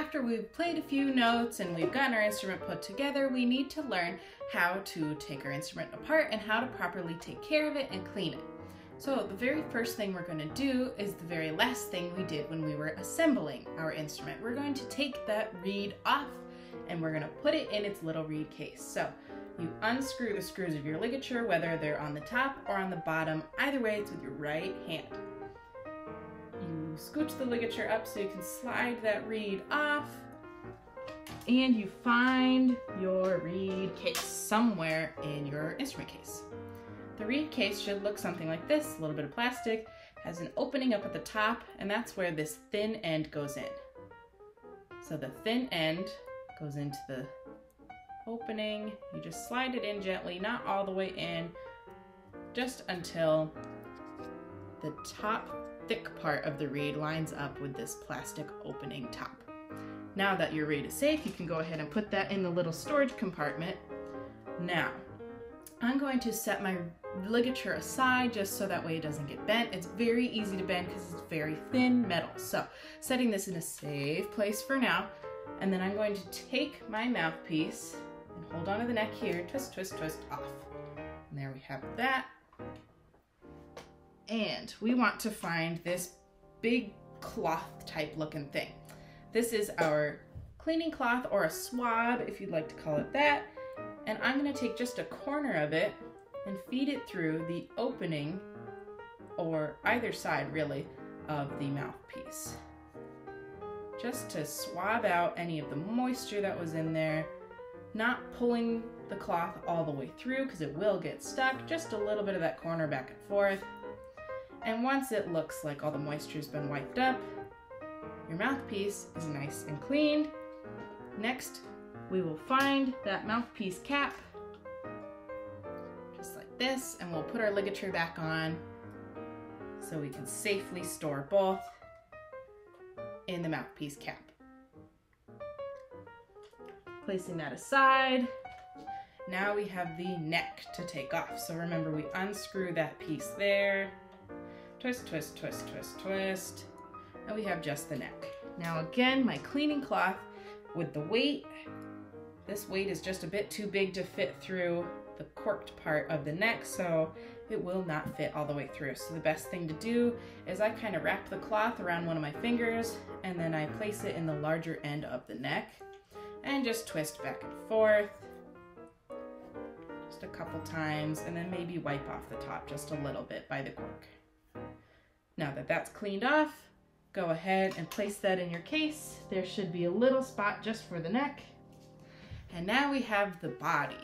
after we've played a few notes and we've gotten our instrument put together, we need to learn how to take our instrument apart and how to properly take care of it and clean it. So the very first thing we're going to do is the very last thing we did when we were assembling our instrument. We're going to take that reed off and we're going to put it in its little reed case. So you unscrew the screws of your ligature, whether they're on the top or on the bottom. Either way, it's with your right hand. You scooch the ligature up so you can slide that reed off, and you find your reed case somewhere in your instrument case. The reed case should look something like this, a little bit of plastic, has an opening up at the top, and that's where this thin end goes in. So the thin end goes into the opening. You just slide it in gently, not all the way in, just until the top thick part of the reed lines up with this plastic opening top. Now that your reed is safe, you can go ahead and put that in the little storage compartment. Now, I'm going to set my ligature aside just so that way it doesn't get bent. It's very easy to bend because it's very thin metal. So, setting this in a safe place for now, and then I'm going to take my mouthpiece and hold onto the neck here, twist, twist, twist off. And there we have that. And we want to find this big cloth type looking thing. This is our cleaning cloth, or a swab if you'd like to call it that. And I'm going to take just a corner of it and feed it through the opening, or either side really, of the mouthpiece. Just to swab out any of the moisture that was in there, not pulling the cloth all the way through because it will get stuck, just a little bit of that corner back and forth. And once it looks like all the moisture's been wiped up, your mouthpiece is nice and cleaned. Next, we will find that mouthpiece cap, just like this, and we'll put our ligature back on so we can safely store both in the mouthpiece cap. Placing that aside, now we have the neck to take off. So remember, we unscrew that piece there, twist, twist, twist, twist, twist, and we have just the neck. Now again, my cleaning cloth with the weight, this weight is just a bit too big to fit through the corked part of the neck, so it will not fit all the way through. So the best thing to do is I kind of wrap the cloth around one of my fingers, and then I place it in the larger end of the neck and just twist back and forth just a couple times, and then maybe wipe off the top just a little bit by the cork. Now that that's cleaned off, go ahead and place that in your case. There should be a little spot just for the neck. And now we have the body.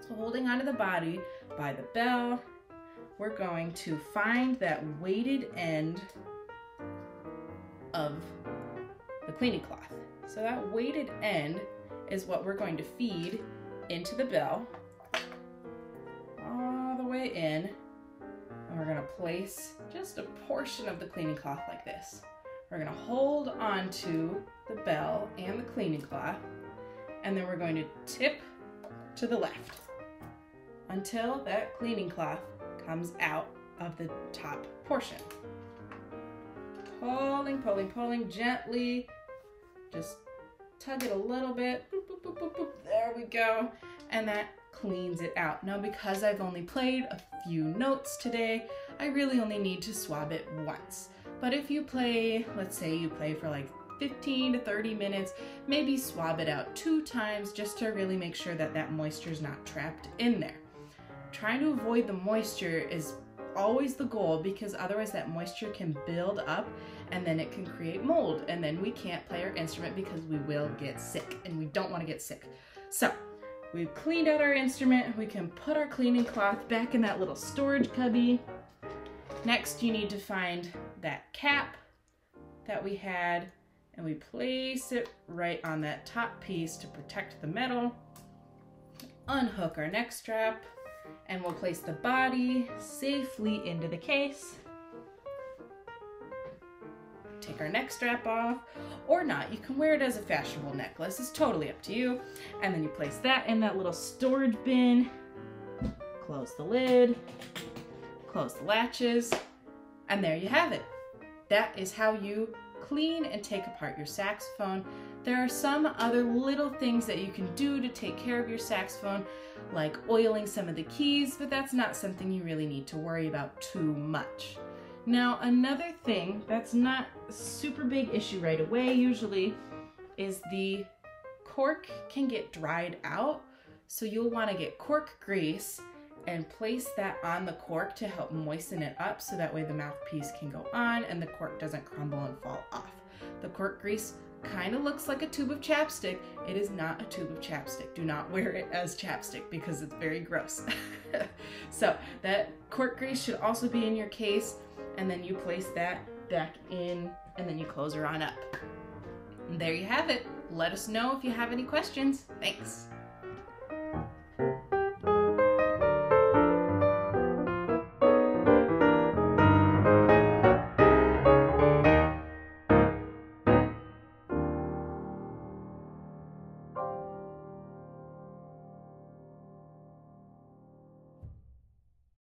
So holding onto the body by the bell, we're going to find that weighted end of the cleaning cloth. So that weighted end is what we're going to feed into the bell all the way in. And we're going to place just a portion of the cleaning cloth like this. We're going to hold onto the bell and the cleaning cloth, and then we're going to tip to the left until that cleaning cloth comes out of the top portion. Pulling, pulling, pulling gently. Just tug it a little bit. Boop, boop, boop, boop, boop. There we go. And that cleans it out. Now, because I've only played a few notes today, I really only need to swab it once. But if you play, let's say you play for like 15 to 30 minutes, maybe swab it out 2 times just to really make sure that that moisture is not trapped in there. Trying to avoid the moisture is always the goal, because otherwise that moisture can build up and then it can create mold, and then we can't play our instrument because we will get sick, and we don't want to get sick. So we've cleaned out our instrument. We can put our cleaning cloth back in that little storage cubby. Next, you need to find that cap that we had, and we place it right on that top piece to protect the metal. Unhook our neck strap, and we'll place the body safely into the case. Take our neck strap off, or not. You can wear it as a fashionable necklace. It's totally up to you. And then you place that in that little storage bin. Close the lid, close the latches, and there you have it. That is how you clean and take apart your saxophone. There are some other little things that you can do to take care of your saxophone, like oiling some of the keys, but that's not something you really need to worry about too much. Now, another thing that's not a super big issue right away usually is the cork can get dried out. So you'll want to get cork grease and place that on the cork to help moisten it up so that way the mouthpiece can go on and the cork doesn't crumble and fall off. The cork grease kind of looks like a tube of chapstick. It is not a tube of chapstick. Do not wear it as chapstick because it's very gross. So that cork grease should also be in your case, and then you place that back in and then you close her on up. And there you have it. Let us know if you have any questions. Thanks.